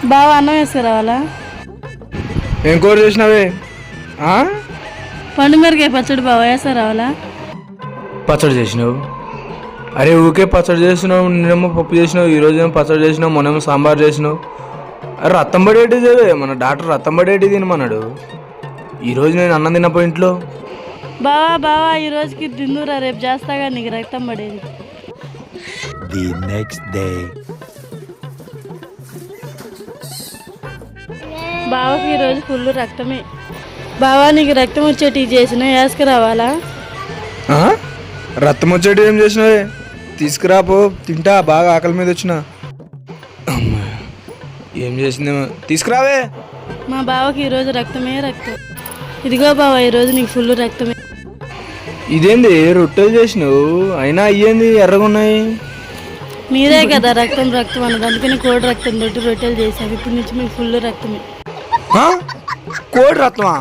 బావా అన్నం వేసుకురావాలా? ఏం కూర చేసినావే? పండు మిరకాయ పచ్చడి బావా వేసుకురావాలా? పచ్చడి చేసినావు? అరే ఊకే పచ్చడి చేసినావు. నిన్నేమో పప్పు చేసినావు, ఈరోజేమో పచ్చడి చేసినావు, మొన్నేమో సాంబార్ చేసినావు. అరే రత్తం పడేటి చదివే, మన డాక్టర్ రత్తం పడేటి తినమన్నాడు. ఈరోజు నేను అన్నం తిన్నపో ఇంట్లో. బావా ఈ రోజుకి తిందురా, రేపు చేస్తాగా నీకు రక్తం పడేది. The next day. బావకి ఈరోజు ఫుల్ రక్తమే. బావా నీకు రక్తం వచ్చేటి చేసిన వేసుకురావాలా? రక్తం వచ్చేటి ఏం చేసినావే? తీసుకురాపో, తింటా. బాగా ఆకలి మీద వచ్చిన. ఏం చేసిందేమో, తీసుకురావే. మా బావకి ఈరోజు రక్తమే రక్తం. ఇదిగో బావా ఈరోజు నీకు ఫుల్ రక్తమే. ఇదేంది రొట్టెలు చేసినావు, అయినా అయ్యేంది ఎర్రగున్నాయి? మీరే కదా రక్తం అన్నది, అందుకని కోడి రక్తం తోటి రొట్టెలు చేశాను. ఇప్పటి నుంచి మీకు ఫుల్ రక్తమే. కోడి రత్నమా?